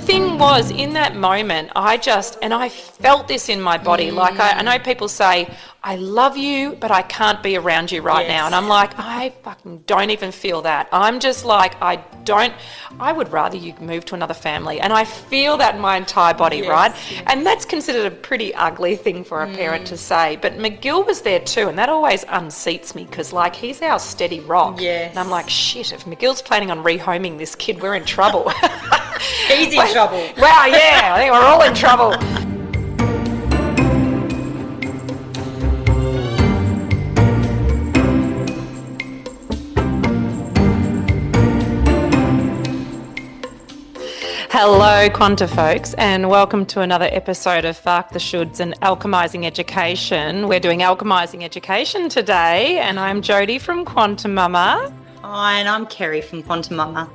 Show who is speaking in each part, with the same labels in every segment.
Speaker 1: thing was, in that moment, I felt this in my body. Like, I know people say, I love you, but I can't be around you right now. And I'm like, I fucking don't even feel that. I'm just like, I would rather you move to another family. And I feel that in my entire body, right? Yes. And that's considered a pretty ugly thing for a parent to say. But McGill was there too, and that always unseats me because, like, he's our steady rock. Yes. And I'm like, shit, if McGill's planning on rehoming this kid, we're in trouble.
Speaker 2: He's in trouble.
Speaker 1: Wow, yeah, I think we're all in trouble. Hello, Quanta folks, and welcome to another episode of Fark the Shoulds and Alchemising Education. We're doing Alchemising Education today, and I'm Jodie from Quanta Mama.
Speaker 2: Hi, and I'm Kerry from Quanta Mama.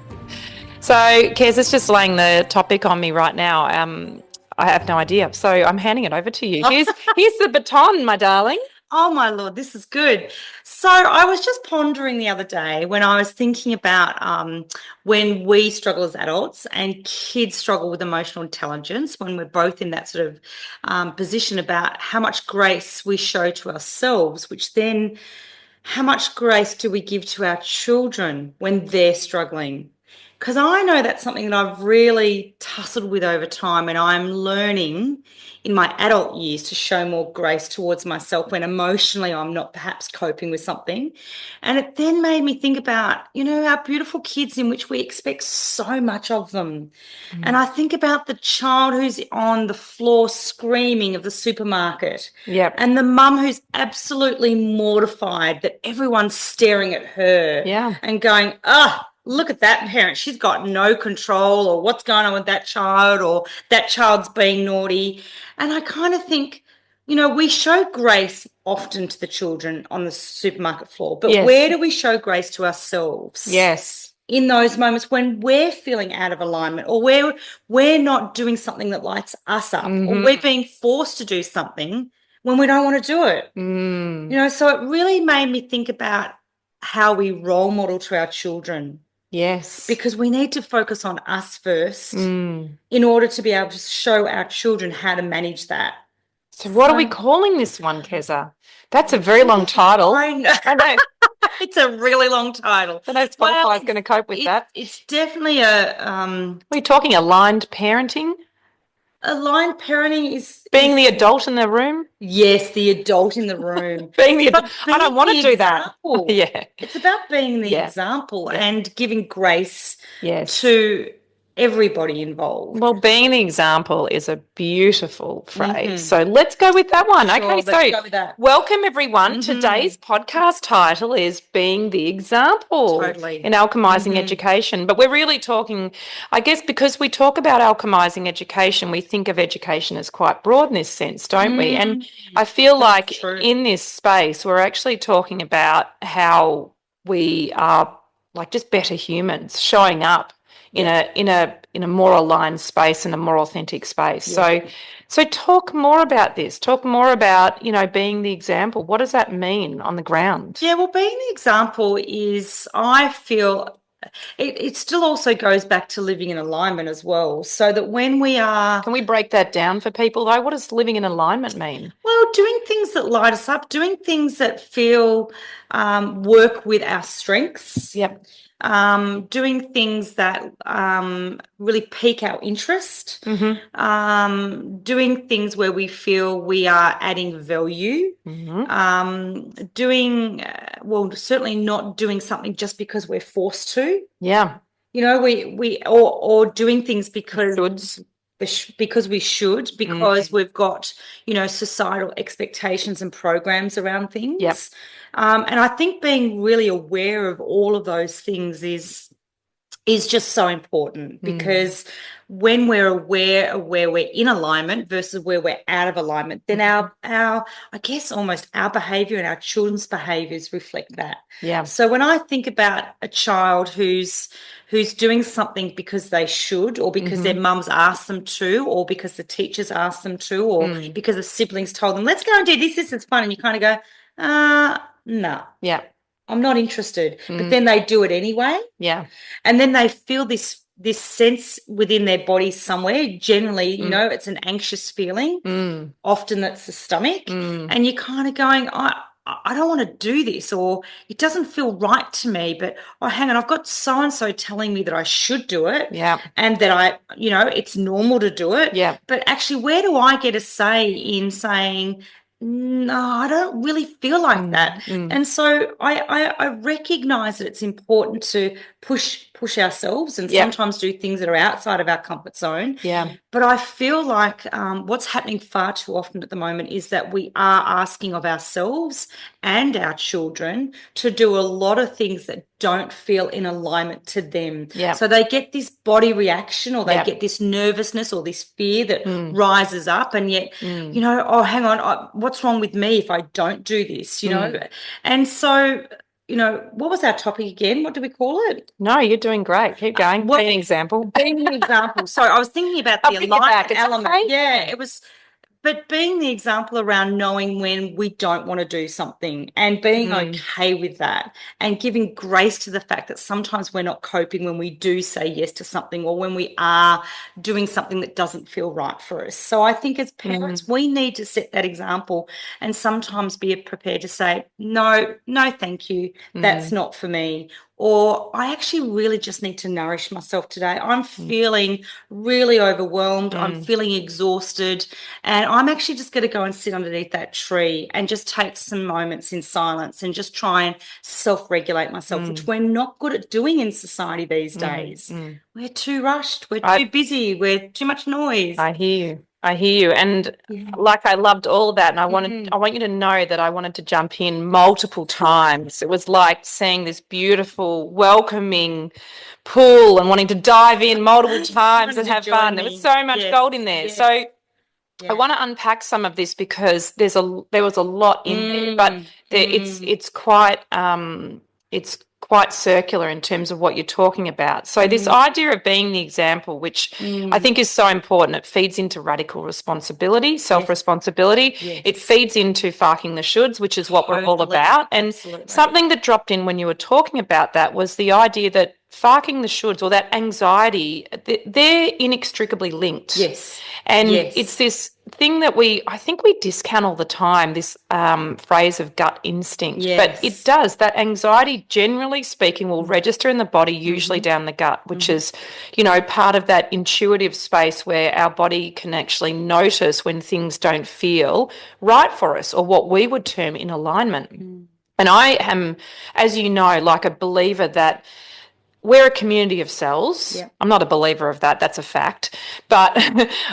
Speaker 1: So, Kez, it's just laying the topic on me right now. I have no idea, so I'm handing it over to you. Here's the baton, my darling.
Speaker 2: Oh, my Lord, this is good. So I was just pondering the other day when I was thinking about when we struggle as adults and kids struggle with emotional intelligence, when we're both in that sort of position about how much grace we show to ourselves, which then how much grace do we give to our children when they're struggling? Because I know that's something that I've really tussled with over time, and I'm learning in my adult years to show more grace towards myself when emotionally I'm not perhaps coping with something. And it then made me think about, our beautiful kids in which we expect so much of them. And I think about the child who's on the floor screaming of the supermarket.
Speaker 1: Yep.
Speaker 2: And the mum who's absolutely mortified that everyone's staring at her and going, look at that parent. She's got no control, or what's going on with that child, or that child's being naughty. And I kind of think, we show grace often to the children on the supermarket floor, but where do we show grace to ourselves?
Speaker 1: Yes.
Speaker 2: In those moments when we're feeling out of alignment, or we're not doing something that lights us up, or we're being forced to do something when we don't want to do it. So it really made me think about how we role model to our children.
Speaker 1: Yes.
Speaker 2: Because we need to focus on us first in order to be able to show our children how to manage that.
Speaker 1: So what are we calling this one, Keza? That's a very long title.
Speaker 2: I know. It's a really long title.
Speaker 1: I know Spotify's going to cope with that.
Speaker 2: It's definitely a...
Speaker 1: Are we talking aligned parenting?
Speaker 2: Aligned parenting is...
Speaker 1: Being the adult in the room?
Speaker 2: Yes, the adult in the room.
Speaker 1: Being the adult. I don't want to do that.
Speaker 2: Yeah. It's about being the example and giving grace to everybody involved.
Speaker 1: Well, being the example is a beautiful phrase. So let's go with that one.
Speaker 2: Sure,
Speaker 1: okay,
Speaker 2: let's go with that.
Speaker 1: Welcome everyone. Today's podcast title is Being the Example in Alchemising Education. But we're really talking, I guess, because we talk about alchemising education, we think of education as quite broad in this sense, don't we? And I feel like in this space, we're actually talking about how we are like just better humans showing up in a more aligned space and a more authentic space. So talk more about this. Talk more about, being the example. What does that mean on the ground?
Speaker 2: Yeah, well, being the example is, I feel it still also goes back to living in alignment as well. So that when we are...
Speaker 1: Can we break that down for people though? What does living in alignment mean?
Speaker 2: Well, doing things that light us up, doing things that feel work with our strengths.
Speaker 1: Yep.
Speaker 2: Doing things that really pique our interest, doing things where we feel we are adding value, certainly not doing something just because we're forced to.
Speaker 1: Yeah.
Speaker 2: Or doing things because we should, because we've got, societal expectations and programs around things.
Speaker 1: Yep.
Speaker 2: And I think being really aware of all of those things is just so important, because when we're aware of where we're in alignment versus where we're out of alignment, then our I guess almost our behaviour and our children's behaviours reflect that.
Speaker 1: Yeah.
Speaker 2: So when I think about a child who's doing something because they should, or because their mums asked them to, or because the teachers asked them to, or because the siblings told them, let's go and do this is fun, and you kind of go, no.
Speaker 1: Yeah.
Speaker 2: I'm not interested. But then they do it anyway.
Speaker 1: Yeah.
Speaker 2: And then they feel this this sense within their body somewhere. Generally, you know, it's an anxious feeling. Often that's the stomach. And you're kind of going, I don't want to do this, or it doesn't feel right to me, but oh, hang on, I've got so-and-so telling me that I should do it.
Speaker 1: Yeah.
Speaker 2: And that it's normal to do it.
Speaker 1: Yeah.
Speaker 2: But actually, where do I get a say in saying, no, I don't really feel like that. And so I recognize that it's important to push ourselves and sometimes do things that are outside of our comfort zone.
Speaker 1: Yeah.
Speaker 2: But I feel like what's happening far too often at the moment is that we are asking of ourselves and our children to do a lot of things that don't feel in alignment to them.
Speaker 1: Yeah.
Speaker 2: So they get this body reaction, or they get this nervousness or this fear that rises up, and yet, oh, hang on, what's wrong with me if I don't do this, And so, what was our topic again? What do we call it?
Speaker 1: No, you're doing great. Keep going. Be an example.
Speaker 2: Being an example. So I was thinking about the alignment element.
Speaker 1: Okay.
Speaker 2: Yeah, it was. But being the example around knowing when we don't want to do something and being okay with that, and giving grace to the fact that sometimes we're not coping when we do say yes to something, or when we are doing something that doesn't feel right for us. So I think as parents, we need to set that example and sometimes be prepared to say, no, thank you. That's not for me. Or I actually really just need to nourish myself today. I'm feeling really overwhelmed. I'm feeling exhausted. And I'm actually just going to go and sit underneath that tree and just take some moments in silence and just try and self-regulate myself, which we're not good at doing in society these days. We're too rushed. We're too busy. We're too much noise.
Speaker 1: I hear you. And I loved all of that. And I want you to know that I wanted to jump in multiple times. It was like seeing this beautiful, welcoming pool and wanting to dive in multiple times and have fun. There was so much gold in there. So I want to unpack some of this because there was a lot in there, but it's quite circular in terms of what you're talking about. So this idea of being the example, which I think is so important, it feeds into radical responsibility, self-responsibility. It feeds into farking the shoulds, which is what we're all about. And something that dropped in when you were talking about that was the idea that farking the shoulds, or that anxiety, they're inextricably linked.
Speaker 2: Yes.
Speaker 1: And it's this thing that I think we discount all the time, this phrase of gut instinct. But it does. That anxiety, generally speaking, will register in the body, usually down the gut, which is, part of that intuitive space where our body can actually notice when things don't feel right for us, or what we would term in alignment. And I am, as you know, like a believer that we're a community of cells. I'm not a believer of that. That's a fact. But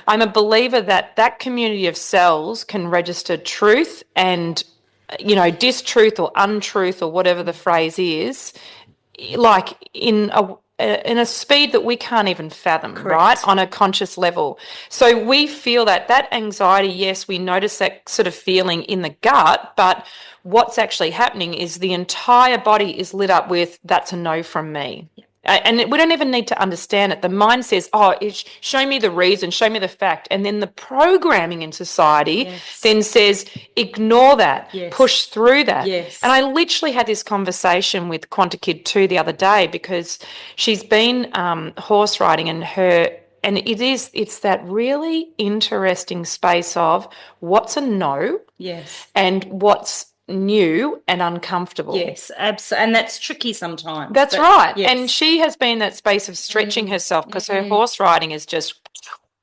Speaker 1: I'm a believer that that community of cells can register truth and, distruth or untruth, or whatever the phrase is, like in a speed that we can't even fathom, right, on a conscious level. So we feel that anxiety, yes, we notice that sort of feeling in the gut, but what's actually happening is the entire body is lit up with, that's a no from me. And we don't even need to understand it. The mind says, show me the reason, show me the fact. And then the programming in society then says, ignore that, push through that. And I literally had this conversation with Quanta Kid 2 the other day, because she's been horse riding, and it's that really interesting space of what's a no and what's new and uncomfortable.
Speaker 2: Yes, absolutely. And that's tricky sometimes.
Speaker 1: That's right. And she has been in that space of stretching herself, because her horse riding is just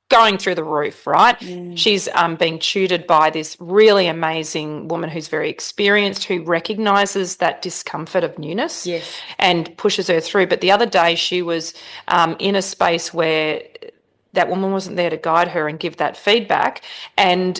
Speaker 1: going through the roof, right? She's being tutored by this really amazing woman who's very experienced, who recognises that discomfort of newness and pushes her through. But the other day she was in a space where that woman wasn't there to guide her and give that feedback, and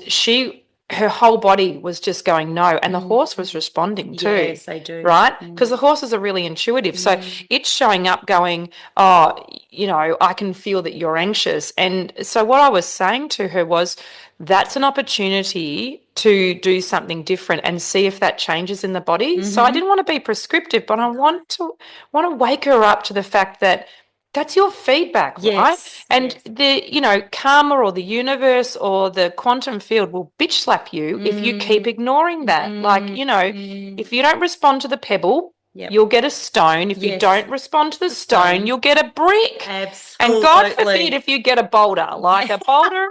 Speaker 1: her whole body was just going no, and the horse was responding too.
Speaker 2: Yes, they do.
Speaker 1: Right? Because the horses are really intuitive. So it's showing up going, I can feel that you're anxious. And so what I was saying to her was, that's an opportunity to do something different and see if that changes in the body. So I didn't want to be prescriptive, but I want to wake her up to the fact that that's your feedback, right? And the, karma or the universe or the quantum field will bitch slap you if you keep ignoring that. If you don't respond to the pebble, you'll get a stone. If you don't respond to the stone, you'll get a brick.
Speaker 2: Absolutely.
Speaker 1: And God forbid if you get a boulder, like a boulder.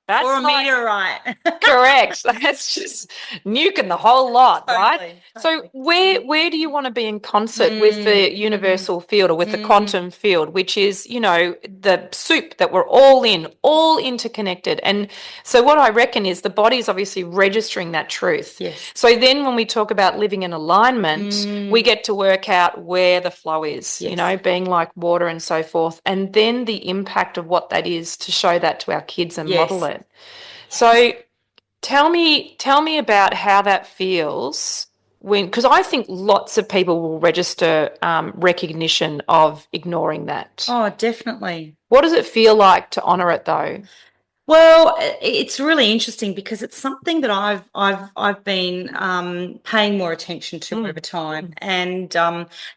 Speaker 1: That's
Speaker 2: or a meteorite.
Speaker 1: Correct. That's just nuking the whole lot, right? So where do you want to be in concert with the universal field or with the quantum field, which is, the soup that we're all in, all interconnected. And so what I reckon is the body is obviously registering that truth.
Speaker 2: Yes.
Speaker 1: So then when we talk about living in alignment, we get to work out where the flow is, being like water and so forth. And then the impact of what that is to show that to our kids and model it. So tell me about how that feels because I think lots of people will register recognition of ignoring that.
Speaker 2: Oh, definitely.
Speaker 1: What does it feel like to honour it though?
Speaker 2: Well, it's really interesting because it's something that I've been paying more attention to over time and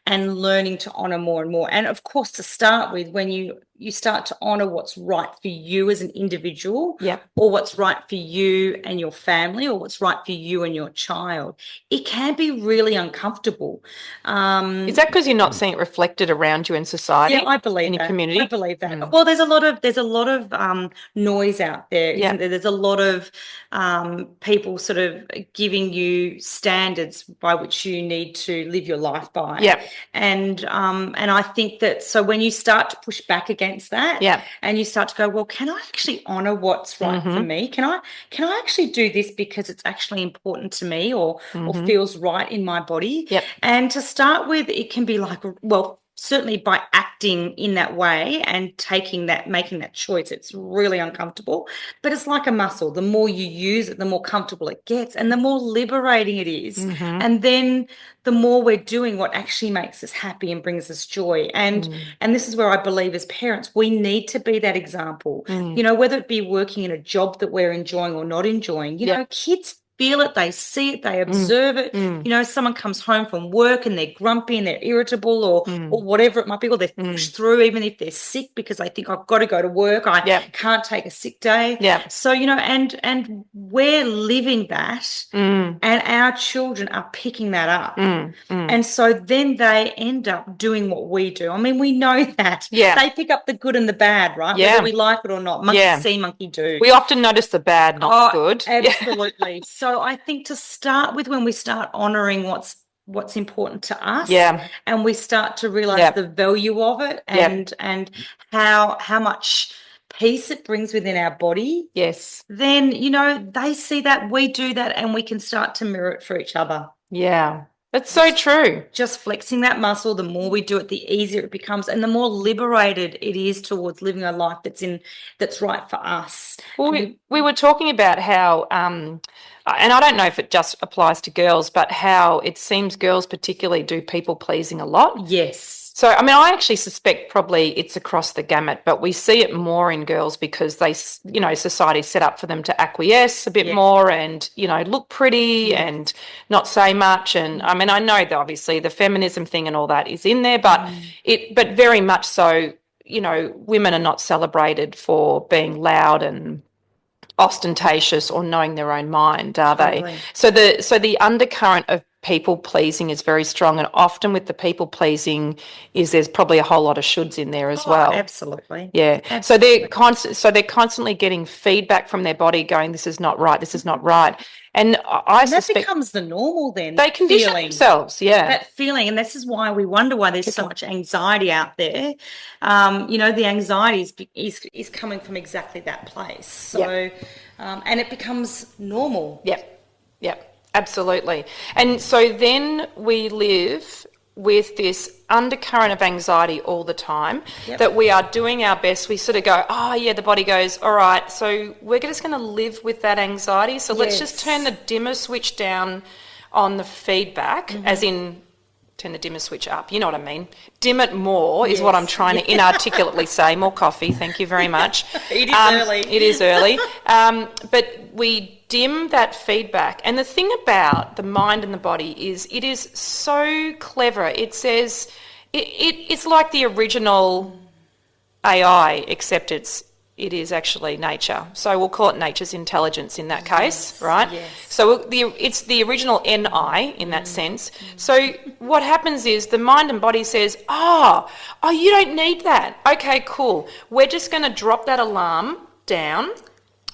Speaker 2: learning to honor more and more. And of course, to start with, when you start to honor what's right for you as an individual, or what's right for you and your family, or what's right for you and your child, it can be really uncomfortable.
Speaker 1: Is that because you're not seeing it reflected around you in society?
Speaker 2: Yeah, I believe
Speaker 1: in your
Speaker 2: that.
Speaker 1: community.
Speaker 2: I believe that. Well, there's a lot of noise out there, isn't there? There's a lot of people sort of giving you standards by which you need to live your life by.
Speaker 1: Yeah.
Speaker 2: And I think that so when you start to push back against that, and you start to go, well, can I actually honor what's right for me? Can I actually do this because it's actually important to me or feels right in my body?
Speaker 1: Yep.
Speaker 2: And to start with, it can be like, well, certainly by acting in that way and making that choice, it's really uncomfortable, but it's like a muscle. The more you use it, the more comfortable it gets and the more liberating it is. And then the more we're doing what actually makes us happy and brings us joy. And this is where I believe as parents, we need to be that example, whether it be working in a job that we're enjoying or not enjoying, kids feel it, they see it, they observe it. Someone comes home from work and they're grumpy and they're irritable or whatever it might be, or they've pushed through even if they're sick because they think I've got to go to work, I can't take a sick day. So, and we're living that and our children are picking that up. And so then they end up doing what we do. I mean, we know that. They pick up the good and the bad, right? Whether we like it or not. Monkey see, monkey do.
Speaker 1: We often notice the bad, not good.
Speaker 2: Absolutely. So I think to start with, when we start honoring what's important to us, and we start to realize the value of it and how much peace it brings within our body, then they see that, we do that, and we can start to mirror it for each other.
Speaker 1: That's so true.
Speaker 2: Just flexing that muscle, the more we do it, the easier it becomes and the more liberated it is towards living a life that's right for us.
Speaker 1: Well, we were talking about how, and I don't know if it just applies to girls, but how it seems girls particularly do people pleasing a lot.
Speaker 2: Yes.
Speaker 1: So, I mean, I actually suspect probably it's across the gamut, but we see it more in girls because they, society's set up for them to acquiesce a bit more and, look pretty and not say much. And I mean, I know that obviously the feminism thing and all that is in there, but but very much so, women are not celebrated for being loud and ostentatious or knowing their own mind, are they? So the undercurrent of people pleasing is very strong, and often with the people pleasing there's probably a whole lot of shoulds in there as well.
Speaker 2: Absolutely.
Speaker 1: Absolutely. So they're constantly getting feedback from their body going, this is not right, this is not right. And I suspect
Speaker 2: that becomes the normal then.
Speaker 1: They condition themselves,
Speaker 2: that feeling. And this is why we wonder why there's so much anxiety out there. The anxiety is coming from exactly that place. So and it becomes normal.
Speaker 1: Yep. Absolutely. And so then we live with this undercurrent of anxiety all the time, that we are doing our best. We sort of go, the body goes, all right, so we're just going to live with that anxiety. So let's just turn the dimmer switch down on the feedback, as in turn the dimmer switch up. You know what I mean? Dim it more is what I'm trying to inarticulately say. More coffee. Thank you very much.
Speaker 2: It is early.
Speaker 1: It is early. But we dim that feedback. And the thing about the mind and the body is it is so clever. It says it's like the original AI, except it's it is actually nature. So we'll call it nature's intelligence in that case, right?
Speaker 2: Yes.
Speaker 1: So it's the original NI in that sense. So what happens is the mind and body says, oh, you don't need that. Okay, cool. We're just going to drop that alarm down.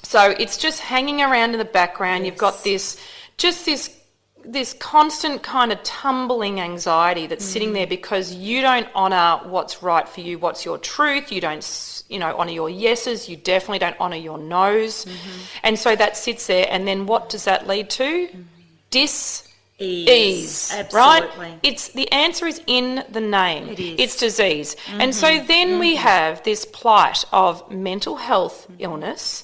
Speaker 1: So it's just hanging around in the background. You've got this constant kind of tumbling anxiety that's sitting there because you don't honour what's right for you, what's your truth. You don't, honour your yeses. You definitely don't honour your nos. And so that sits there. And then what does that lead to? Dis-ease, right? The answer is in the name.
Speaker 2: It is.
Speaker 1: It's disease. And so then we have this plight of mental health illness,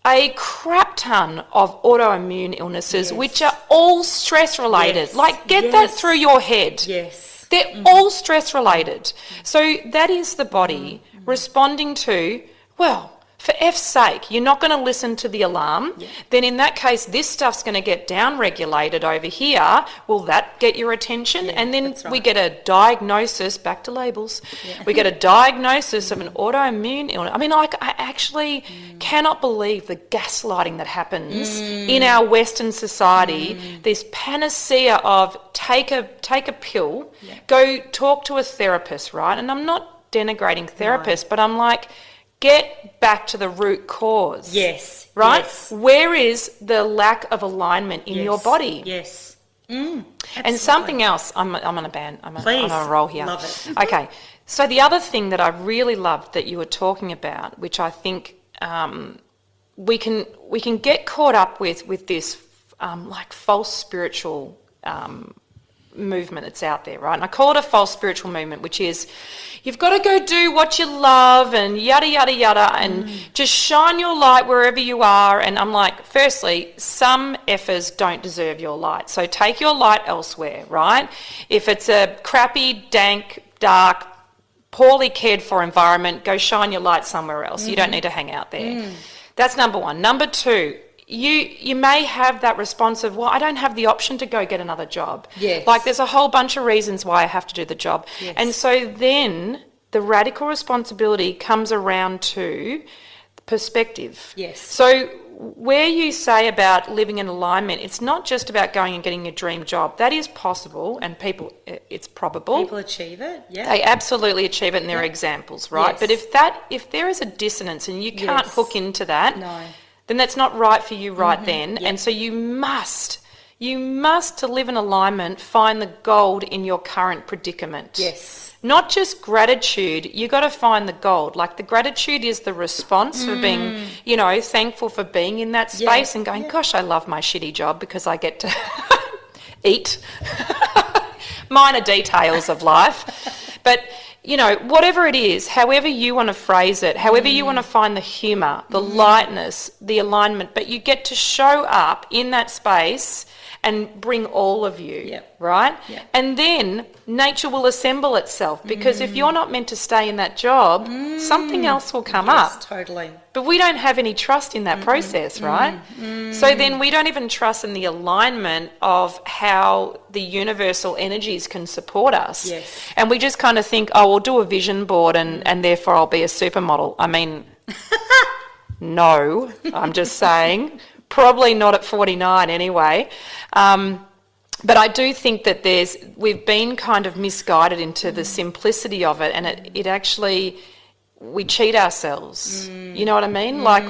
Speaker 1: a crap ton of autoimmune illnesses, which are all stress related. Get that through your head.
Speaker 2: Yes.
Speaker 1: They're all stress related. So that is the body responding to, well, for F's sake, you're not going to listen to the alarm. Then in that case, this stuff's going to get down-regulated over here. Will that get your attention? And then we get a diagnosis, back to labels, we get a diagnosis of an autoimmune illness. I mean, I actually cannot believe the gaslighting that happens in our Western society, this panacea of take a pill, go talk to a therapist, right? And I'm not denigrating therapists, but I'm like, get back to the root cause.
Speaker 2: Yes.
Speaker 1: Right?
Speaker 2: Yes.
Speaker 1: Where is the lack of alignment in your body?
Speaker 2: Yes.
Speaker 1: And something else, I'm on a roll here.
Speaker 2: Love it.
Speaker 1: Okay. So the other thing that I really loved that you were talking about, which I think we can get caught up with this false spiritual movement that's out there, right? And I call it a false spiritual movement, which is you've got to go do what you love and yada, yada, yada, and just shine your light wherever you are. And I'm like, firstly, some effers don't deserve your light. So take your light elsewhere, right? If it's a crappy, dank, dark, poorly cared for environment, go shine your light somewhere else. You don't need to hang out there. That's number one. Number two, you may have that response of, well, I don't have the option to go get another job.
Speaker 2: Yes.
Speaker 1: Like there's a whole bunch of reasons why I have to do the job. Yes. And so then the radical responsibility comes around to perspective.
Speaker 2: Yes.
Speaker 1: So where you say about living in alignment, it's not just about going and getting your dream job. That is possible, and it's probable.
Speaker 2: People achieve it, yeah.
Speaker 1: They absolutely achieve it, and there are examples, right?
Speaker 2: Yes.
Speaker 1: But if there is a dissonance and you can't hook into that, then that's not right for you right then. And so you must, to live in alignment, find the gold in your current predicament.
Speaker 2: Yes.
Speaker 1: Not just gratitude, you got to find the gold. Like the gratitude is the response for being, thankful for being in that space and going, gosh, I love my shitty job because I get to eat. Minor details of life. But, whatever it is, however you want to phrase it, however you want to find the humour, the lightness, the alignment, but you get to show up in that space and bring all of you, right? Yep. And then nature will assemble itself because if you're not meant to stay in that job, something else will come up.
Speaker 2: Yes, totally.
Speaker 1: But we don't have any trust in that process, right? So then we don't even trust in the alignment of how the universal energies can support us.
Speaker 2: Yes.
Speaker 1: And we just kind of think, oh, we'll do a vision board and therefore I'll be a supermodel. I mean, no, I'm just saying. Probably not at 49 anyway. But I do think that we've been kind of misguided into the simplicity of it, and it actually, we cheat ourselves. You know what I mean? Like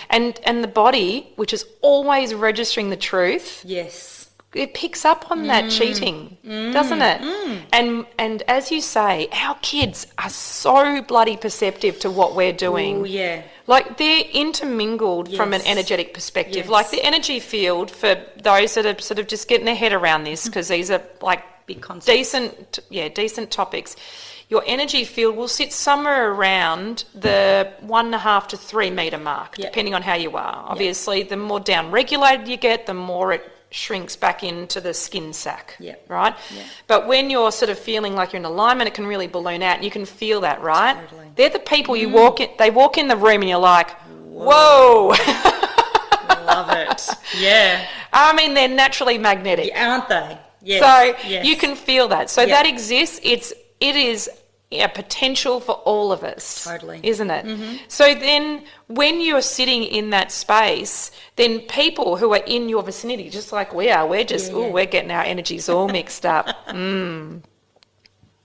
Speaker 1: and the body, which is always registering the truth.
Speaker 2: Yes.
Speaker 1: It picks up on that cheating, doesn't it? And as you say, our kids are so bloody perceptive to what we're doing.
Speaker 2: Oh, yeah.
Speaker 1: Like they're intermingled from an energetic perspective. Like the energy field for those that are sort of just getting their head around this, because these are like
Speaker 2: big concepts.
Speaker 1: decent topics. Your energy field will sit somewhere around the 1.5 to 3 metre mark, depending on how you are. Obviously, the more down-regulated you get, the more it shrinks back into the skin sac, right? But when you're sort of feeling like you're in alignment, it can really balloon out, and you can feel that, right?
Speaker 2: Totally.
Speaker 1: They're the people you walk in, they walk in the room and you're like, whoa.
Speaker 2: Love it. Yeah.
Speaker 1: I mean, they're naturally magnetic.
Speaker 2: Aren't they? Yes.
Speaker 1: So you can feel that. So that exists. It is a potential for all of us.
Speaker 2: Totally.
Speaker 1: Isn't it? So then when you're sitting in that space, then people who are in your vicinity, just like we are, we're just, we're getting our energies all mixed up.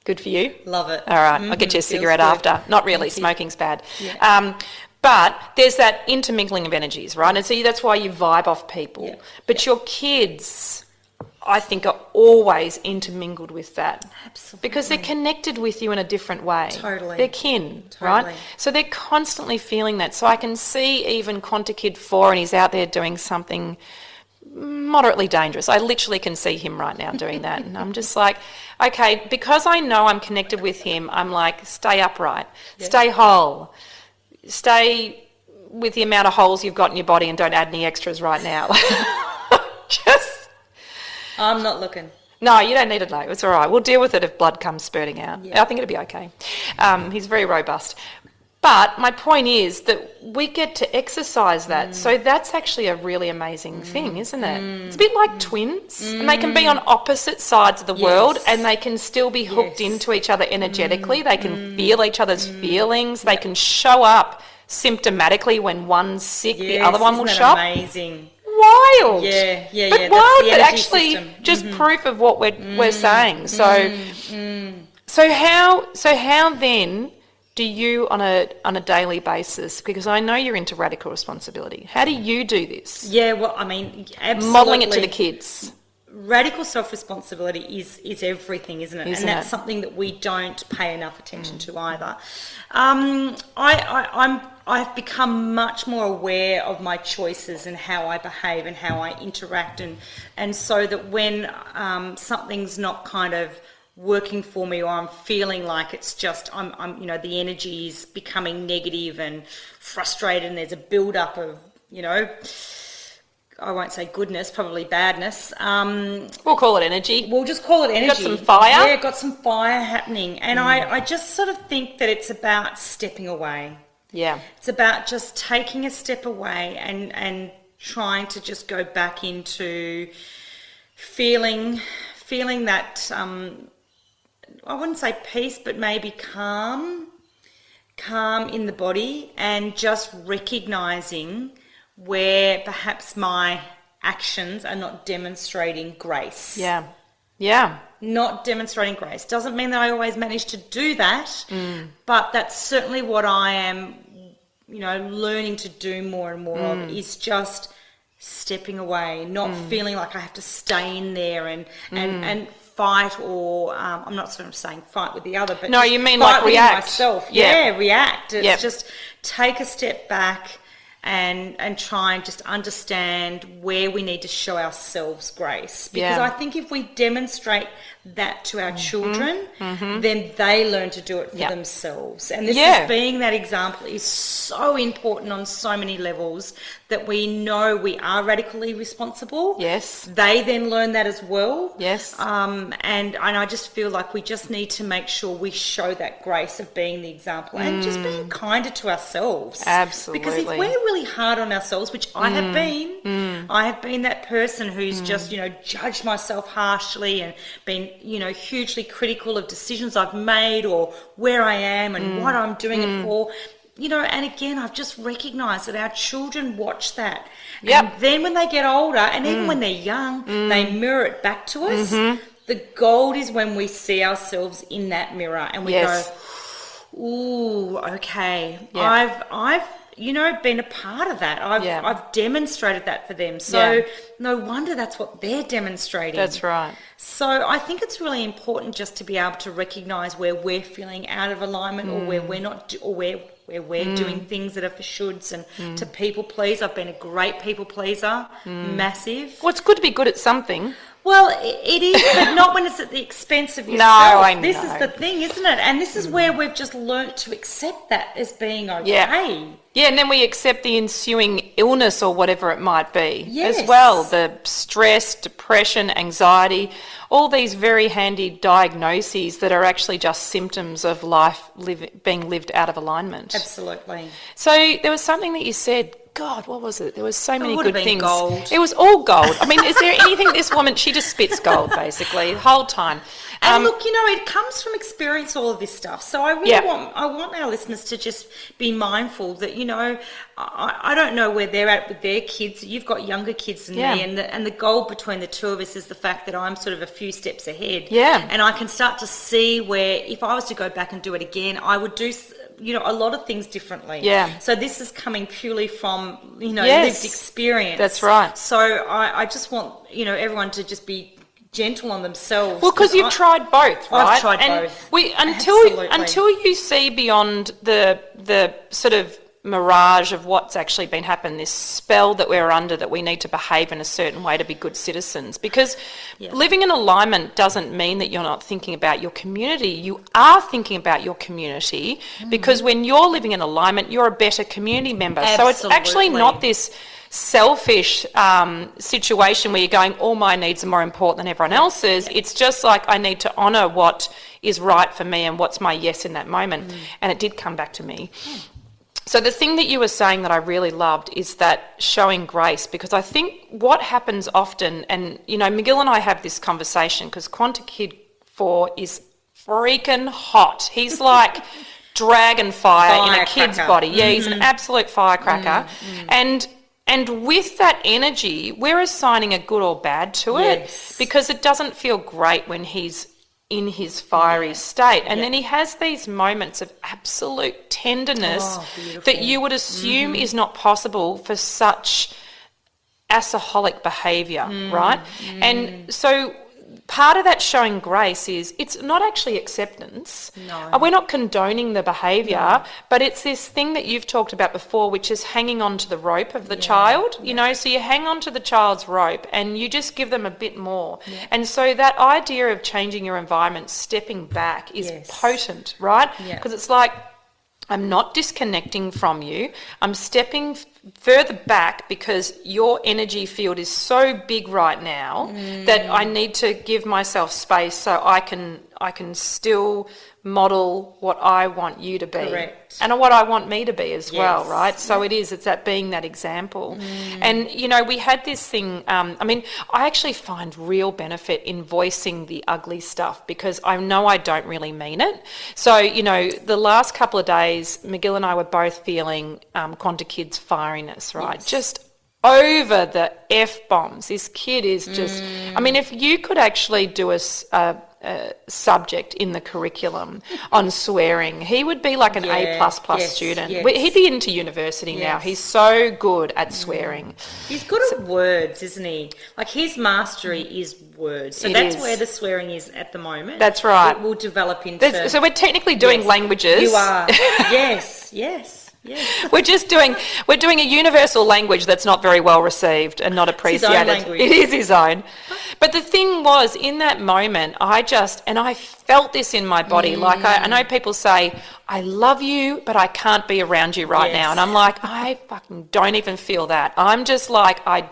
Speaker 1: Good for you.
Speaker 2: Love it.
Speaker 1: All right, I'll get you a cigarette after. Not really, smoking's bad.
Speaker 2: Yeah.
Speaker 1: But there's that intermingling of energies, right? And so that's why you vibe off people.
Speaker 2: Yeah.
Speaker 1: But your kids, I think, are always intermingled with that.
Speaker 2: Absolutely.
Speaker 1: Because they're connected with you in a different way.
Speaker 2: Totally.
Speaker 1: They're kin, right? So they're constantly feeling that. So I can see even Quanta Kid 4, and he's out there doing something moderately dangerous. I literally can see him right now doing that. And I'm just like, okay, because I know I'm connected with him, I'm like, stay upright, stay whole, stay with the amount of holes you've got in your body and don't add any extras right now. Just...
Speaker 2: I'm not looking.
Speaker 1: No, you don't need to know. It's all right. We'll deal with it if blood comes spurting out. I think it'll be okay. He's very robust. But my point is that we get to exercise that. So that's actually a really amazing thing, isn't it? It's a bit like twins. And they can be on opposite sides of the world and they can still be hooked into each other energetically. They can feel each other's feelings. They can show up symptomatically when one's sick, the other one will show up.
Speaker 2: Amazing.
Speaker 1: Wild.
Speaker 2: But
Speaker 1: wild, but actually just proof of what we're saying. So so how then do you on a daily basis, because I know you're into radical responsibility, how do you do this?
Speaker 2: Yeah, well, I mean, absolutely.
Speaker 1: Modelling it to the kids.
Speaker 2: Radical self-responsibility is everything, isn't it? And that's something that we don't pay enough attention to either. I've become much more aware of my choices and how I behave and how I interact, and so that when something's not kind of working for me, or I'm feeling like it's just I'm the energy is becoming negative and frustrated, and there's a build-up of I won't say goodness, probably badness.
Speaker 1: We'll call it energy.
Speaker 2: We'll just call it energy.
Speaker 1: Got some fire?
Speaker 2: Yeah, got some fire happening. And I just sort of think that it's about stepping away.
Speaker 1: Yeah. It's
Speaker 2: about just taking a step away and trying to just go back into feeling that, I wouldn't say peace, but maybe calm in the body, and just recognizing where perhaps my actions are not demonstrating grace.
Speaker 1: Yeah.
Speaker 2: Not demonstrating grace. Doesn't mean that I always manage to do that, but that's certainly what I am, learning to do more and more of, is just stepping away, not feeling like I have to stay in there and fight, or I'm not sort of saying fight with the other, but
Speaker 1: no, you mean like react.
Speaker 2: Myself. React. It's just take a step back and try and just understand where we need to show ourselves grace. Because I think if we demonstrate that to our children, then they learn to do it for themselves. And this is being that example is so important on so many levels, that we know we are radically responsible.
Speaker 1: Yes.
Speaker 2: They then learn that as well.
Speaker 1: Yes.
Speaker 2: And I just feel like we just need to make sure we show that grace of being the example and just being kinder to ourselves.
Speaker 1: Absolutely.
Speaker 2: Because if we're really hard on ourselves, which I have been that person who's just, judged myself harshly and been, hugely critical of decisions I've made or where I am and what I'm doing it for. And again, I've just recognised that our children watch that.
Speaker 1: Yep.
Speaker 2: And then when they get older, and even when they're young, they mirror it back to us. The gold is when we see ourselves in that mirror and we go, ooh, okay, I've been a part of that. I've demonstrated that for them. So no wonder that's what they're demonstrating. That's
Speaker 1: right.
Speaker 2: So I think it's really important just to be able to recognise where we're feeling out of alignment, or where we're not, or where we're doing things that are for shoulds and to people please. I've been a great people pleaser, massive.
Speaker 1: Well, it's good to be good at something.
Speaker 2: Well, it is, but not when it's at the expense of yourself.
Speaker 1: No, I know.
Speaker 2: This is the thing, isn't it? And this is where we've just learnt to accept that as being okay.
Speaker 1: Yeah, and then we accept the ensuing illness or whatever it might be as well. The stress, depression, anxiety, all these very handy diagnoses that are actually just symptoms of life being lived out of alignment.
Speaker 2: Absolutely.
Speaker 1: So there was something that you said, God, what was it? There was so many
Speaker 2: would
Speaker 1: good
Speaker 2: have been
Speaker 1: things.
Speaker 2: gold.
Speaker 1: It was all gold. I mean, is there anything this woman, she just spits gold basically the whole time.
Speaker 2: And look, it comes from experience, all of this stuff. So I really want our listeners to just be mindful that, I don't know where they're at with their kids. You've got younger kids than me, and the goal between the two of us is the fact that I'm sort of a few steps ahead.
Speaker 1: Yeah.
Speaker 2: And I can start to see where if I was to go back and do it again, I would do a lot of things differently.
Speaker 1: Yeah.
Speaker 2: So this is coming purely from,
Speaker 1: Yes.
Speaker 2: lived experience.
Speaker 1: That's right.
Speaker 2: So I just want, everyone to just be gentle on themselves.
Speaker 1: Well, because you've tried both, right?
Speaker 2: I've tried
Speaker 1: and
Speaker 2: both.
Speaker 1: Until you see beyond the sort of mirage of what's actually been happening, this spell that we're under, that we need to behave in a certain way to be good citizens. Because living in alignment doesn't mean that you're not thinking about your community. You are thinking about your community because when you're living in alignment, you're a better community member.
Speaker 2: Absolutely.
Speaker 1: So it's actually not this selfish situation where you're going, all my needs are more important than everyone else's. It's just like, I need to honour what is right for me and what's my yes in that moment. And it did come back to me. So the thing that you were saying that I really loved is that showing grace, because I think what happens often, and McGill and I have this conversation because Quanta Kid 4 is freaking hot. He's like dragon fire in a kid's body. Yeah, he's an absolute firecracker. And with that energy, we're assigning a good or bad to it because it doesn't feel great when he's in his fiery state. And then he has these moments of absolute tenderness that you would assume is not possible for such asaholic behaviour, right? And so part of that showing grace is it's not actually acceptance. No. We're not condoning the behaviour, but it's this thing that you've talked about before, which is hanging on to the rope of the child, so you hang on to the child's rope and you just give them a bit more. And so that idea of changing your environment, stepping back is potent, right? Because it's like, I'm not disconnecting from you. I'm stepping further back because your energy field is so big right now that I need to give myself space so I can still model what I want you to be.
Speaker 2: Correct.
Speaker 1: And what I want me to be as well, right? So it's that being that example. And, we had this thing, I actually find real benefit in voicing the ugly stuff because I know I don't really mean it. So, the last couple of days, McGill and I were both feeling Quanta Kid's firiness, right? Just over the F-bombs. This kid is just, if you could actually do a subject in the curriculum on swearing, he would be like an A++ student. He'd be into university now. He's so good at swearing.
Speaker 2: He's good at words, isn't he? Like his mastery is words. So that's where the swearing is at the moment.
Speaker 1: That's right.
Speaker 2: It will develop into...
Speaker 1: So we're technically doing languages.
Speaker 2: You are. Yes.
Speaker 1: We're doing a universal language that's not very well received and not appreciated. It is his own. But the thing was, in that moment, I felt this in my body. Like I know people say, I love you, but I can't be around you right now. And I'm like, I fucking don't even feel that. I'm just like, I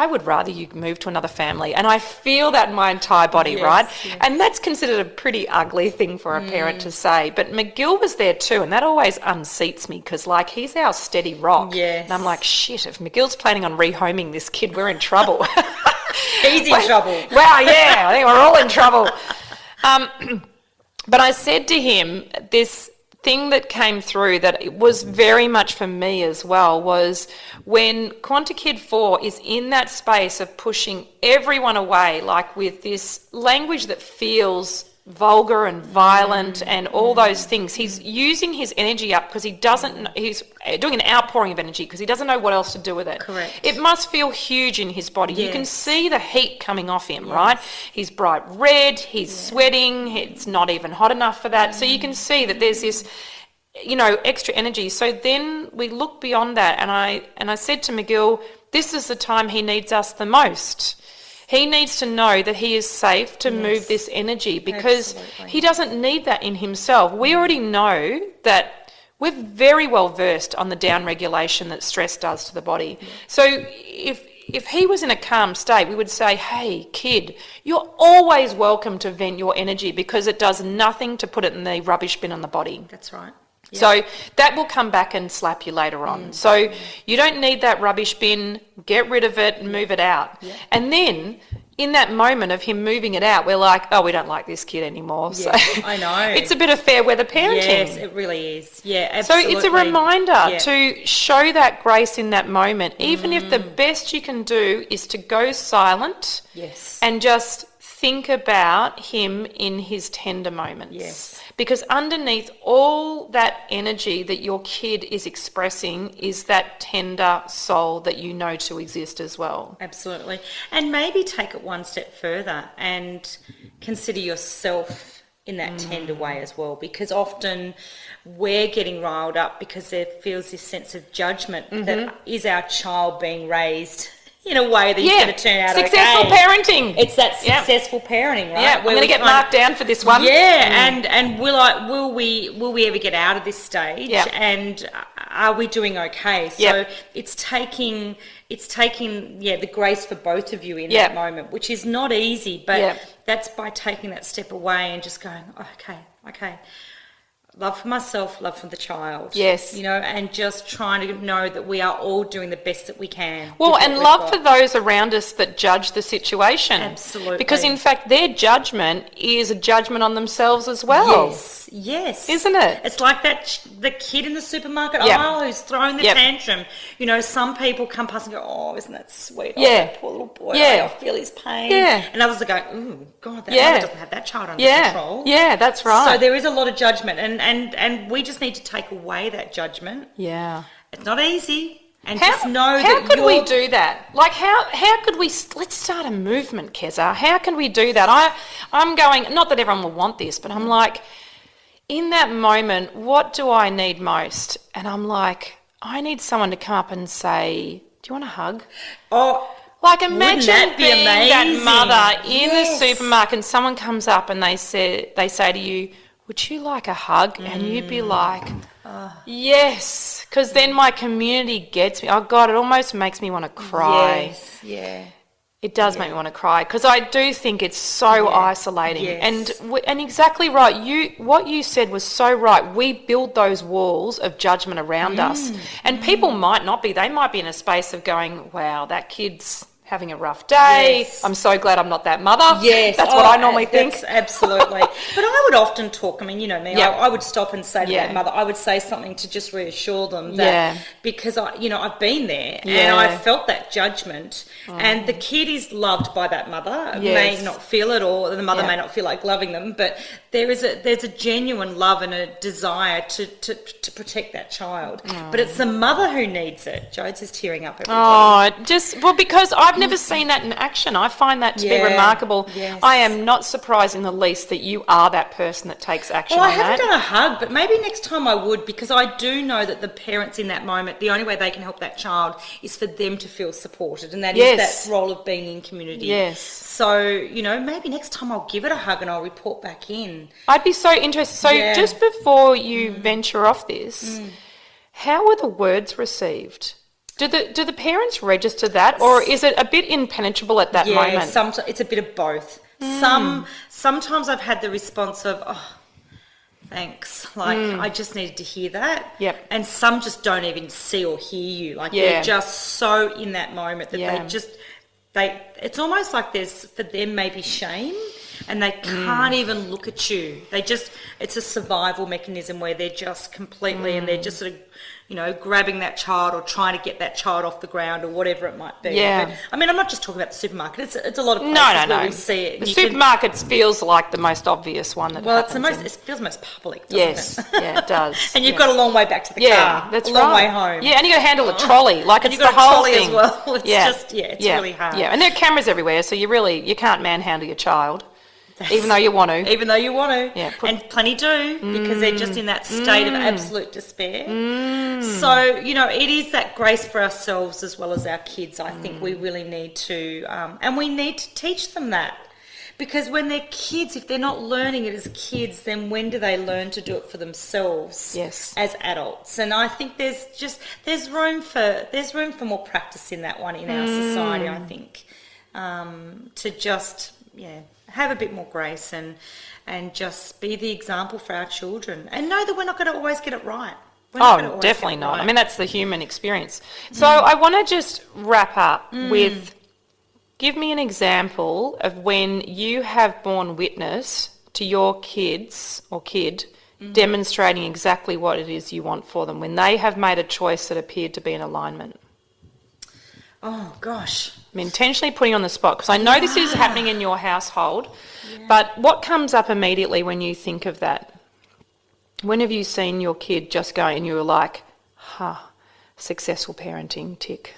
Speaker 1: would rather you move to another family. And I feel that in my entire body, right? Yes. And that's considered a pretty ugly thing for a parent to say. But McGill was there too, and that always unseats me because, like, he's our steady rock. Yes. And I'm like, shit, if McGill's planning on rehoming this kid, we're in trouble.
Speaker 2: He's in trouble.
Speaker 1: Wow, I think we're all in trouble. But I said to him, this thing that came through that it was very much for me as well was when Quanta Kid 4 is in that space of pushing everyone away, like with this language that feels vulgar and violent and all those things. He's using his energy up because he's doing an outpouring of energy because he doesn't know what else to do with it.
Speaker 2: Correct.
Speaker 1: It must feel huge in his body. You can see the heat coming off him, right? He's bright red, he's sweating, it's not even hot enough for that. So you can see that there's this, extra energy. So then we look beyond that and I said to McGill, this is the time he needs us the most. He needs to know that he is safe to move this energy because he doesn't need that in himself. We already know that we're very well versed on the down regulation that stress does to the body. So if he was in a calm state, we would say, hey, kid, you're always welcome to vent your energy because it does nothing to put it in the rubbish bin on the body.
Speaker 2: That's right.
Speaker 1: So that will come back and slap you later on. So you don't need that rubbish bin, get rid of it and move it out. And then in that moment of him moving it out, we're like, oh, we don't like this kid anymore.
Speaker 2: Yeah,
Speaker 1: So
Speaker 2: I know.
Speaker 1: it's a bit of fair weather parenting.
Speaker 2: Yes, it really is. Yeah, absolutely.
Speaker 1: So it's a reminder to show that grace in that moment, even if the best you can do is to go silent and just think about him in his tender moments.
Speaker 2: Yes.
Speaker 1: Because underneath all that energy that your kid is expressing is that tender soul that you know to exist as well.
Speaker 2: Absolutely. And maybe take it one step further and consider yourself in that tender way as well, because often we're getting riled up because there feels this sense of judgment that is our child being raised in a way that he's going to turn out
Speaker 1: successful parenting.
Speaker 2: It's that successful parenting, right?
Speaker 1: Yeah, I'm going to get marked down for this one.
Speaker 2: Yeah, and will we ever get out of this stage?
Speaker 1: Yeah.
Speaker 2: And are we doing okay? So it's taking the grace for both of you in that moment, which is not easy, but that's by taking that step away and just going, oh, okay. Love for myself, love for the child.
Speaker 1: Yes.
Speaker 2: You know, and just trying to know that we are all doing the best that we can.
Speaker 1: Well, and love for those around us that judge the situation.
Speaker 2: Absolutely.
Speaker 1: Because in fact, their judgment is a judgment on themselves as well.
Speaker 2: Yes.
Speaker 1: Isn't it?
Speaker 2: It's like the kid in the supermarket aisle who's throwing the tantrum. You know, some people come past and go, oh, isn't that sweet? Oh, that poor little boy. I feel his pain.
Speaker 1: Yeah.
Speaker 2: And others are going, oh, God, that mother doesn't have that child under control.
Speaker 1: Yeah, that's right.
Speaker 2: So there is a lot of judgment, and we just need to take away that judgment.
Speaker 1: Yeah.
Speaker 2: It's not easy. And
Speaker 1: how,
Speaker 2: just know
Speaker 1: how
Speaker 2: that
Speaker 1: could we do that? Like how could we, let's start a movement, Keza. How can we do that? I'm going, not that everyone will want this, but I'm like, in that moment, what do I need most? And I'm like, I need someone to come up and say, do you want a hug?
Speaker 2: Oh,
Speaker 1: like imagine being that mother in the
Speaker 2: Yes.
Speaker 1: supermarket and someone comes up and they say to you, would you like a hug? And you'd be like, yes, because then my community gets me. Oh, God, it almost makes me want to cry.
Speaker 2: Yes, yeah.
Speaker 1: It does make me want to cry because I do think it's so isolating.
Speaker 2: Yes.
Speaker 1: And exactly right. What you said was so right. We build those walls of judgment around us. And people might not be. They might be in a space of going, wow, that kid's having a rough day.
Speaker 2: Yes.
Speaker 1: I'm so glad I'm not that mother.
Speaker 2: Yes.
Speaker 1: That's what I normally think.
Speaker 2: Absolutely. But I would often talk, I mean, you know me, I would stop and say to that mother, I would say something to just reassure them that because I've been there and I felt that judgment and the kid is loved by that mother, may not feel it or the mother may not feel like loving them, but there's a genuine love and a desire to protect that child. But it's the mother who needs it. Jodes is tearing up everybody.
Speaker 1: Because I've never seen that in action. I find that to be remarkable.
Speaker 2: Yes.
Speaker 1: I am not surprised in the least that you are that person that takes action
Speaker 2: Well,
Speaker 1: on
Speaker 2: I haven't done a hug, but maybe next time I would, because I do know that the parents in that moment, the only way they can help that child is for them to feel supported, and that is that role of being in community.
Speaker 1: Yes.
Speaker 2: So, maybe next time I'll give it a hug and I'll report back in.
Speaker 1: I'd be so interested. So just before you venture off this, how were the words received? Do the parents register that, or is it a bit impenetrable at that moment?
Speaker 2: Yeah, it's a bit of both. Sometimes I've had the response of, oh, thanks, like I just needed to hear that.
Speaker 1: Yep.
Speaker 2: And some just don't even see or hear you. Like they're just so in that moment that it's almost like there's for them maybe shame and they can't even look at you. It's a survival mechanism where they're just completely and they're just sort of, grabbing that child or trying to get that child off the ground or whatever it might be.
Speaker 1: Yeah.
Speaker 2: But, I mean, I'm not just talking about the supermarket. It's a lot of places where we see it.
Speaker 1: The supermarkets feels like the most obvious one that
Speaker 2: it feels most public, doesn't it?
Speaker 1: Yeah, it does.
Speaker 2: And you've got a long way back to the car.
Speaker 1: Yeah, that's
Speaker 2: a long way home.
Speaker 1: Yeah, and you got to handle a trolley. Like
Speaker 2: and
Speaker 1: it's
Speaker 2: you've
Speaker 1: the
Speaker 2: got a
Speaker 1: whole
Speaker 2: trolley
Speaker 1: thing.
Speaker 2: as well. It's really hard.
Speaker 1: Yeah, and there are cameras everywhere, so you can't manhandle your child. Even though you want to.
Speaker 2: Even though you want to.
Speaker 1: Yeah,
Speaker 2: and plenty do, because they're just in that state of absolute despair. So, it is that grace for ourselves as well as our kids. I think we really need to, and we need to teach them that. Because when they're kids, if they're not learning it as kids, then when do they learn to do it for themselves as adults? And I think there's room for more practice in that one in our society, I think, to just, have a bit more grace and just be the example for our children, and know that we're not going to always get it right.
Speaker 1: Oh, definitely not. Right. I mean, that's the human experience. So I want to just wrap up with, give me an example of when you have borne witness to your kids or kid demonstrating exactly what it is you want for them, when they have made a choice that appeared to be in alignment.
Speaker 2: Oh, gosh.
Speaker 1: I'm intentionally putting you on the spot because I know this is happening in your household, but what comes up immediately when you think of that? When have you seen your kid just go and you were like, successful parenting, tick?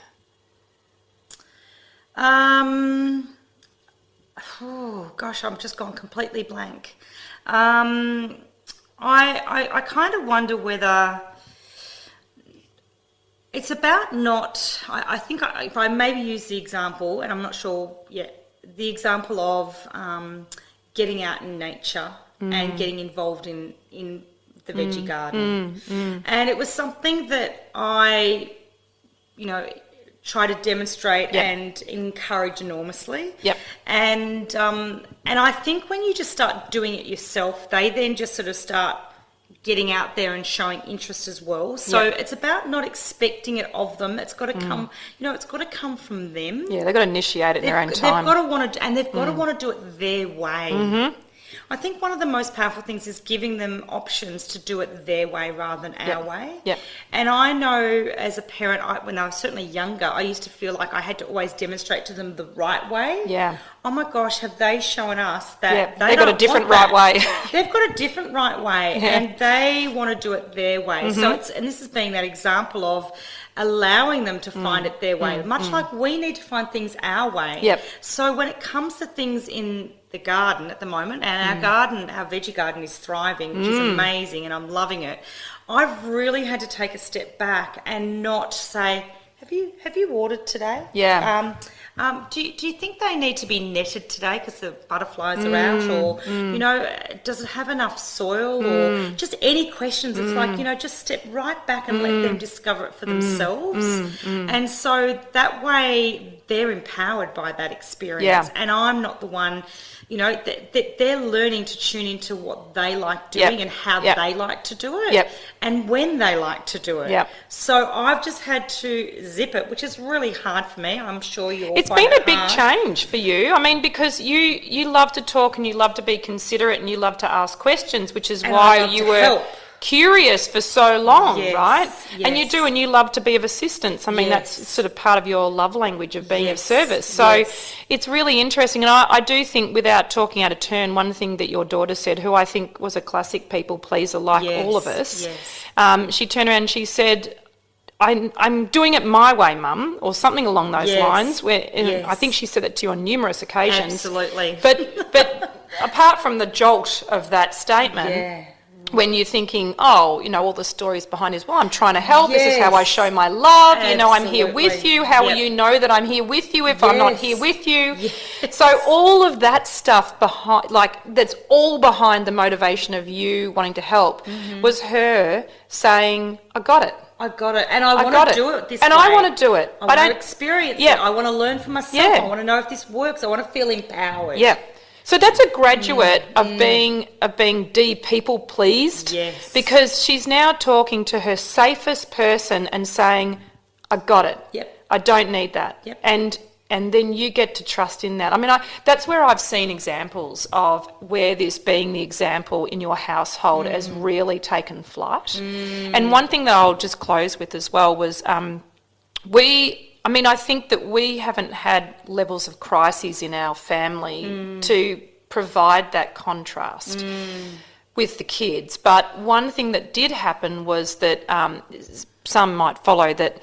Speaker 2: Oh, gosh, I'm just gone completely blank. I kind of wonder whether it's about not, I think if I maybe use the example, and I'm not sure yet, the example of getting out in nature and getting involved in the veggie garden. And it was something that I, try to demonstrate and encourage enormously. And I think when you just start doing it yourself, they then just sort of start getting out there and showing interest as well. So it's about not expecting it of them. It's got to come, it's got to come from them.
Speaker 1: Yeah, they've got to initiate it in their own time.
Speaker 2: They've got to want to, and they've got to want to do it their way. I think one of the most powerful things is giving them options to do it their way rather than our way. And I know as a parent, when I was certainly younger, I used to feel like I had to always demonstrate to them the right way. Oh my gosh, have they shown us that
Speaker 1: they've got a different right way?
Speaker 2: They've got a different right way and they want to do it their way. So and this is being that example of allowing them to find it their way, much like we need to find things our way. So when it comes to things in the garden at the moment, and our garden, our veggie garden is thriving, which is amazing, and I'm loving it. I've really had to take a step back and not say, have you watered today? Do you think they need to be netted today because the butterflies are out, or does it have enough soil, or just any questions? It's like, just step right back and let them discover it for themselves. And so that way they're empowered by that experience, and I'm not the one. That they're learning to tune into what they like doing and how they like to do it and when they like to do it. So I've just had to zip it, which is really hard for me. I'm sure you'll
Speaker 1: It's
Speaker 2: find
Speaker 1: been
Speaker 2: it
Speaker 1: a big
Speaker 2: hard.
Speaker 1: change for you. I mean, because you love to talk and you love to be considerate and you love to ask questions, which is why you were
Speaker 2: help.
Speaker 1: Curious for so long, right? And you
Speaker 2: yes.
Speaker 1: do, and you love to be of assistance. I mean, that's sort of part of your love language of being of service. So it's really interesting. And I do think, without talking out of turn, one thing that your daughter said, who I think was a classic people pleaser like all of us, she turned around and she said, I'm doing it my way, Mum, or something along those lines. Where I think she said that to you on numerous occasions.
Speaker 2: Absolutely.
Speaker 1: But apart from the jolt of that statement, when you're thinking, all the stories behind is, I'm trying to help. This is how I show my love. I'm here with you. How will you know that I'm here with you if I'm not here with you? So all of that stuff behind, that's all behind the motivation of you wanting to help, was her saying, I got it.
Speaker 2: And I want to do it this way.
Speaker 1: And I want to do it.
Speaker 2: I want to experience it. I want to learn for myself. I want to know if this works. I want to feel empowered.
Speaker 1: So that's a graduate of being people pleased, because she's now talking to her safest person and saying, I got it. I don't need that. And then you get to trust in that. I mean, that's where I've seen examples of where this being the example in your household has really taken flight. And one thing that I'll just close with as well was I think that we haven't had levels of crises in our family to provide that contrast with the kids. But one thing that did happen was that some might follow that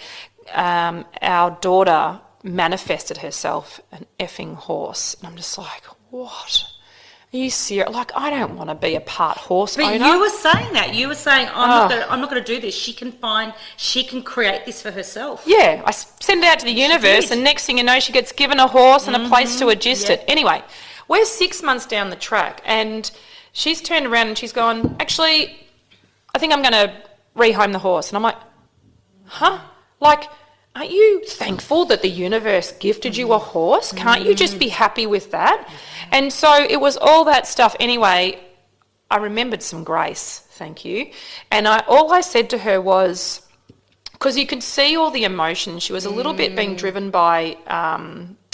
Speaker 1: our daughter manifested herself an effing horse. And I'm just like, what? Are you serious? I don't want to be a part horse owner.
Speaker 2: But you were saying that. You were saying, I'm not going to do this. She can create this for herself.
Speaker 1: Yeah, I send it out to the universe, and next thing you know, she gets given a horse and a place to adjust it. Anyway, we're 6 months down the track, and she's turned around and she's gone, actually, I think I'm going to rehome the horse. And I'm like, huh? aren't you thankful that the universe gifted you a horse? Can't you just be happy with that? And so it was all that stuff. Anyway, I remembered some grace, thank you. And all I said to her was, because you could see all the emotion, she was a little bit being driven by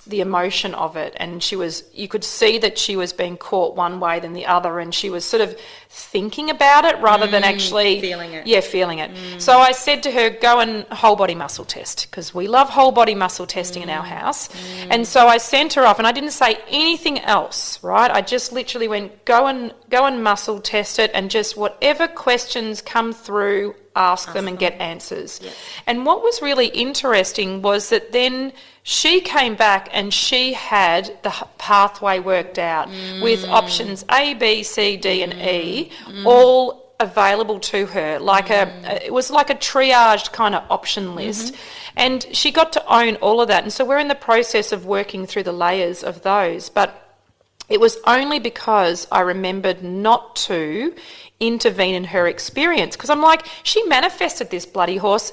Speaker 1: the emotion of it, and you could see that she was being caught one way than the other, and she was sort of thinking about it rather than actually
Speaker 2: feeling it.
Speaker 1: Yeah, feeling it. So I said to her, go and whole body muscle test, because we love whole body muscle testing in our house. And so I sent her off, and I didn't say anything else, right? I just literally went, go and muscle test it, and just whatever questions come through, ask them and get answers.
Speaker 2: Yep.
Speaker 1: And what was really interesting was that then she came back and she had the pathway worked out with options A, B, C, D and E all available to her, it was like a triaged kind of option list. And she got to own all of that. And so we're in the process of working through the layers of those. But it was only because I remembered not to intervene in her experience, because I'm like, she manifested this bloody horse.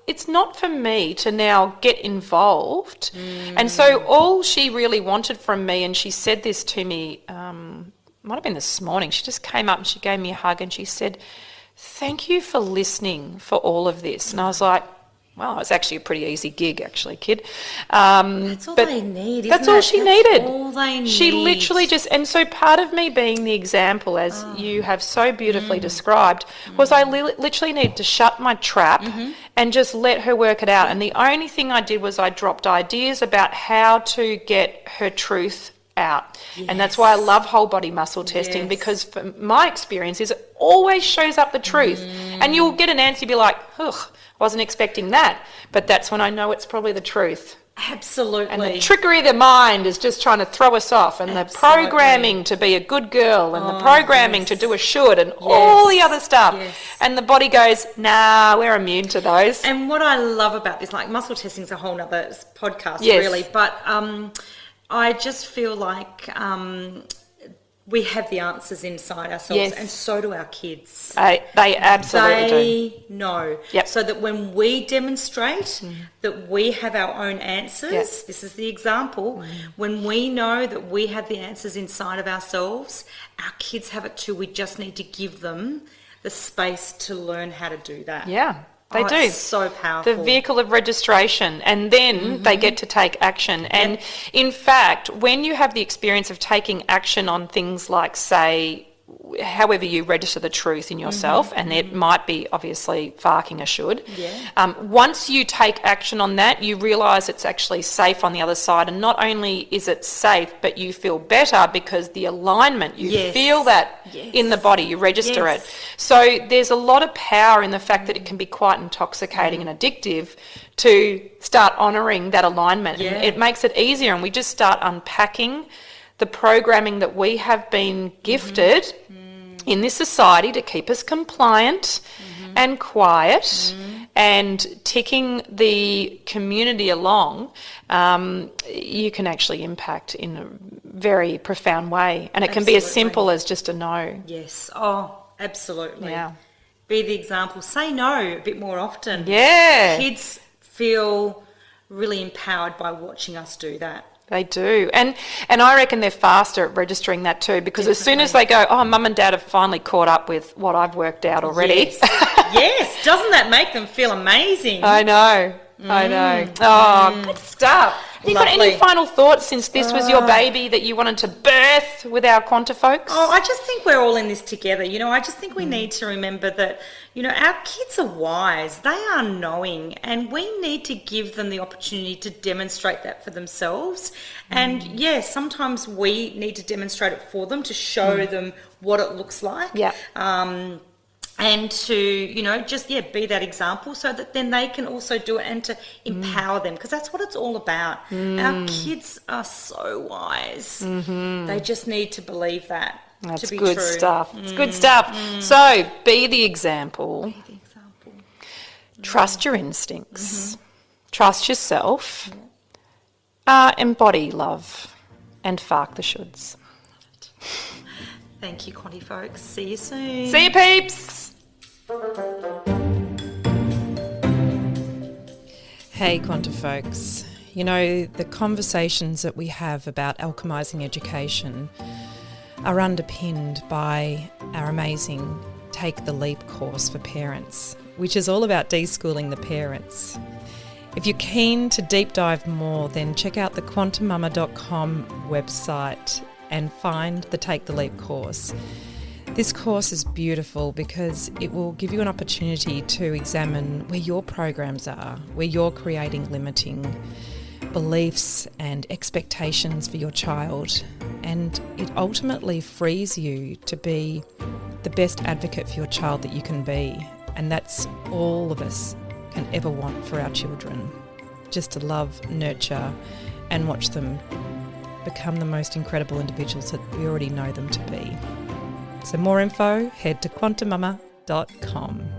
Speaker 1: It's not for me to now get involved. And so all she really wanted from me, and she said this to me, might have been this morning, she just came up and she gave me a hug and she said, thank you for listening for all of this. And I was like, well, it was actually a pretty easy gig, actually, kid.
Speaker 2: That's all they need, isn't
Speaker 1: That's all she needed.
Speaker 2: All they need.
Speaker 1: She literally and so part of me being the example, as you have so beautifully described, was I literally needed to shut my trap and just let her work it out. And the only thing I did was I dropped ideas about how to get her truth out. And that's why I love whole body muscle testing, because from my experience is it always shows up the truth. And you'll get an answer, you'll be like, ugh, wasn't expecting that. But that's when I know it's probably the truth.
Speaker 2: Absolutely.
Speaker 1: And the trickery of the mind is just trying to throw us off, and the programming to be a good girl, and the programming to do a should, and all the other stuff. And the body goes, nah, we're immune to those.
Speaker 2: And what I love about this, like muscle testing is a whole nother podcast really, but I just feel like we have the answers inside ourselves, and so do our kids.
Speaker 1: They absolutely do.
Speaker 2: They know. So that when we demonstrate that we have our own answers, this is the example, when we know that we have the answers inside of ourselves, our kids have it too. We just need to give them the space to learn how to do that.
Speaker 1: They do.
Speaker 2: It's so powerful.
Speaker 1: The vehicle of registration, and then they get to take action. And in fact, when you have the experience of taking action on things like, say, however you register the truth in yourself, and it might be obviously farking a should. Once you take action on that, you realise it's actually safe on the other side, and not only is it safe, but you feel better because the alignment, you feel that in the body, you register it. So there's a lot of power in the fact that it can be quite intoxicating and addictive to start honouring that alignment. And it makes it easier, and we just start unpacking the programming that we have been gifted in this society to keep us compliant and quiet and ticking the community along. You can actually impact in a very profound way, and it can be as simple as just a no.
Speaker 2: Absolutely. Be the example. Say no a bit more often. Kids feel really empowered by watching us do that.
Speaker 1: They do. And I reckon they're faster at registering that too, because as soon as they go, oh, mum and dad have finally caught up with what I've worked out already.
Speaker 2: Doesn't that make them feel amazing?
Speaker 1: I know. Oh, good stuff. Have you got any final thoughts since this was your baby that you wanted to birth with our Quanta folks?
Speaker 2: I just think we're all in this together. I just think we need to remember that, our kids are wise. They are knowing, and we need to give them the opportunity to demonstrate that for themselves. And sometimes we need to demonstrate it for them to show them what it looks like. And to, just, be that example so that then they can also do it, and to empower them, because that's what it's all about. Our kids are so wise. They just need to believe that.
Speaker 1: That's
Speaker 2: to be
Speaker 1: good
Speaker 2: true.
Speaker 1: Stuff. It's good stuff. So be the example. Trust your instincts. Trust yourself. Embody love, and fark the shoulds.
Speaker 2: Thank you, Connie folks. See you soon.
Speaker 1: See you, peeps. Hey, Quanta folks. You know, the conversations that we have about alchemising education are underpinned by our amazing Take the Leap course for parents, which is all about deschooling the parents. If you're keen to deep dive more, then check out the quantamama.com website and find the Take the Leap course. This course is beautiful because it will give you an opportunity to examine where your programs are, where you're creating limiting beliefs and expectations for your child. And it ultimately frees you to be the best advocate for your child that you can be. And that's all of us can ever want for our children. Just to love, nurture, and watch them become the most incredible individuals that we already know them to be. So more info, head to quantamama.com.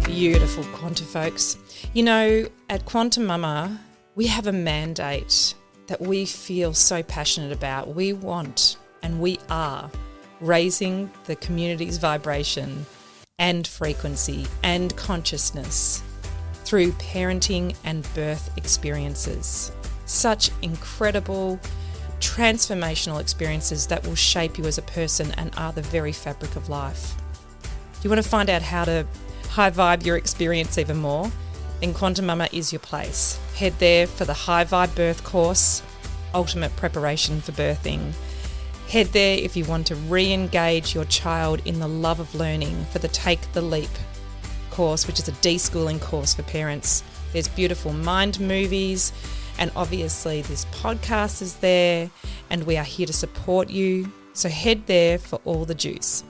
Speaker 1: Beautiful Quanta folks. You know, at Quanta Mama, we have a mandate that we feel so passionate about. We want and we are raising the community's vibration and frequency and consciousness through parenting and birth experiences. Such incredible, transformational experiences that will shape you as a person and are the very fabric of life. You want to find out how to high vibe your experience even more? Then Quanta Mama is your place. Head there for the High Vibe Birth course, ultimate preparation for birthing. Head there if you want to re-engage your child in the love of learning for the Take the Leap course, which is a deschooling course for parents. There's beautiful mind movies, and obviously this podcast is there, and we are here to support you. So head there for all the juice.